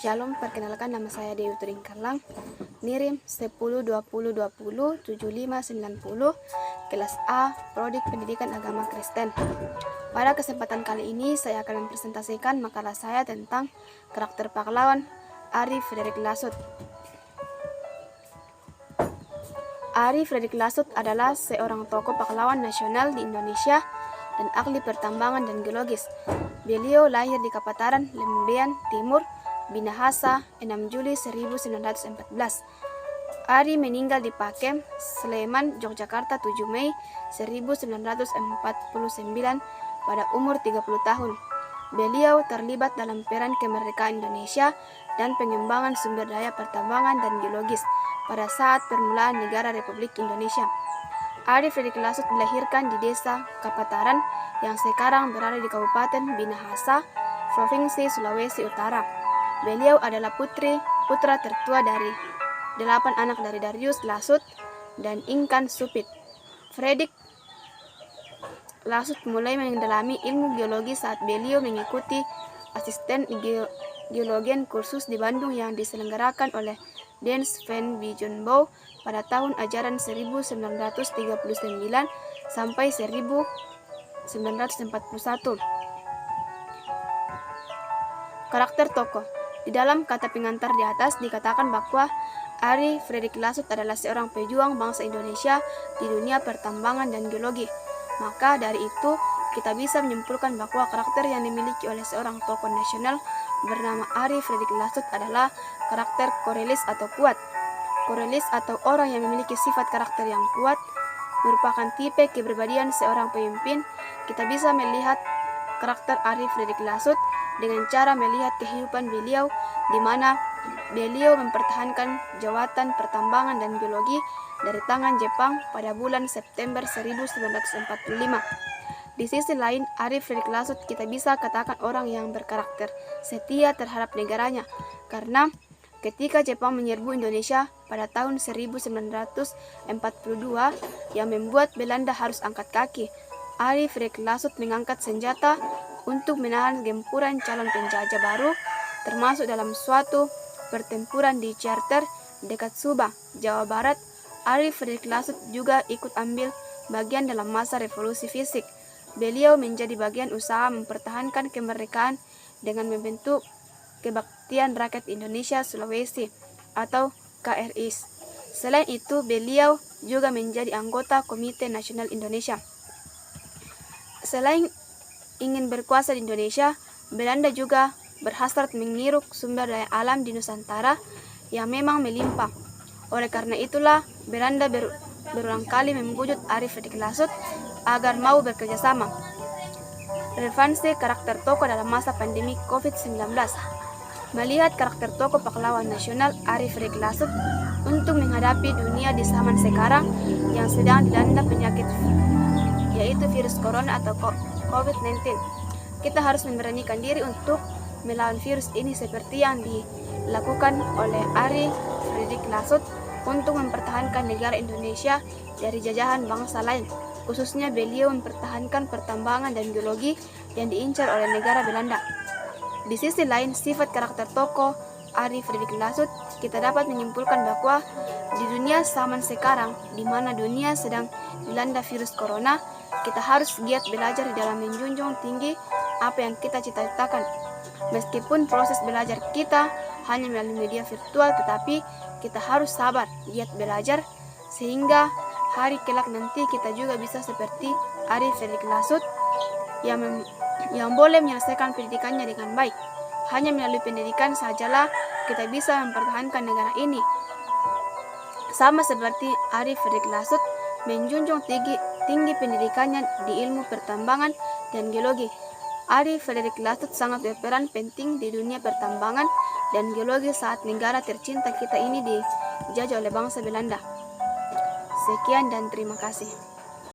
Shalom, perkenalkan nama saya Dewi Turing Karlang, NIRIM 1020207590, kelas A, Prodi Pendidikan Agama Kristen. Pada kesempatan kali ini saya akan mempresentasikan makalah saya tentang karakter pahlawan Ari Fredrik Lasut. Ari Fredrik Lasut adalah seorang tokoh pahlawan nasional di Indonesia dan ahli pertambangan dan geologis. Beliau lahir di Kapataran, Lembean Timur, Minahasa, 6 Juli 1914. Ari meninggal di Pakem, Sleman, Yogyakarta 7 Mei 1949 pada umur 30 tahun. Beliau terlibat dalam peran kemerdekaan Indonesia dan pengembangan sumber daya pertambangan dan geologis pada saat permulaan negara Republik Indonesia. Ari Fredrik Lasut dilahirkan di desa Kapataran yang sekarang berada di Kabupaten Minahasa, Provinsi Sulawesi Utara. Beliau adalah putra tertua dari 8 anak dari Darius Lasut dan Inkan Supit. Fredrik Lasut mulai mendalami ilmu geologi saat beliau mengikuti asisten geologen kursus di Bandung yang diselenggarakan oleh Dens van Bijunbouw pada tahun ajaran 1939 sampai 1941. Karakter tokoh. Di dalam kata pengantar di atas dikatakan bahwa Ari Fredrik Lasut adalah seorang pejuang bangsa Indonesia di dunia pertambangan dan geologi. Maka dari itu, kita bisa menyimpulkan bahwa karakter yang dimiliki oleh seorang tokoh nasional bernama Ari Fredrik Lasut adalah karakter korelis atau kuat. Korelis atau orang yang memiliki sifat karakter yang kuat merupakan tipe kepribadian seorang pemimpin. Kita bisa melihat karakter Ari Fredrik Lasut dengan cara melihat kehidupan beliau, di mana beliau mempertahankan jawatan pertambangan dan geologi dari tangan Jepang pada bulan September 1945. Di sisi lain, Ari Fredrik Lasut kita bisa katakan orang yang berkarakter setia terhadap negaranya, karena ketika Jepang menyerbu Indonesia pada tahun 1942 yang membuat Belanda harus angkat kaki, Ari Fredrik Lasut mengangkat senjata untuk menahan gempuran calon penjajah baru, termasuk dalam suatu pertempuran di Charter dekat Subang, Jawa Barat. Ari Fredrik Lasut juga ikut ambil bagian dalam masa revolusi fisik. Beliau menjadi bagian usaha mempertahankan kemerdekaan dengan membentuk Kebaktian Rakyat Indonesia Sulawesi atau KRI. Selain itu, beliau juga menjadi anggota Komite Nasional Indonesia. Selain ingin berkuasa di Indonesia, Belanda juga berhasrat mengiruk sumber daya alam di Nusantara yang memang melimpah. Oleh karena itulah, Belanda berulang kali membujuk Ari Fredrik Lasut agar mau bekerja sama. Relevansi karakter tokoh dalam masa pandemi COVID-19. Melihat karakter tokoh pahlawan nasional Ari Fredrik Lasut untuk menghadapi dunia di zaman sekarang yang sedang dilanda penyakit yaitu virus corona atau COVID-19. Kita harus memberanikan diri untuk melawan virus ini seperti yang dilakukan oleh Ari Fredrik Lasut untuk mempertahankan negara Indonesia dari jajahan bangsa lain. Khususnya beliau mempertahankan pertambangan dan geologi yang diincar oleh negara Belanda. Di sisi lain, sifat karakter tokoh Ari Fredrik Lasut kita dapat menyimpulkan bahwa di dunia zaman sekarang, di mana dunia sedang dilanda virus corona, kita harus giat belajar di dalam menjunjung tinggi apa yang kita cita-citakan. Meskipun proses belajar kita hanya melalui media virtual, tetapi kita harus sabar, giat belajar, sehingga hari kelak nanti kita juga bisa seperti Ari Fredrik Lasut yang boleh menyelesaikan pendidikannya dengan baik. Hanya melalui pendidikan sajalah kita bisa mempertahankan negara ini. Sama seperti Ari Fredrik Lasut menjunjung tinggi pendidikannya di ilmu pertambangan dan geologi. Ari Fredrik Lasut sangat berperan penting di dunia pertambangan dan geologi saat negara tercinta kita ini dijajah oleh bangsa Belanda. Sekian dan terima kasih.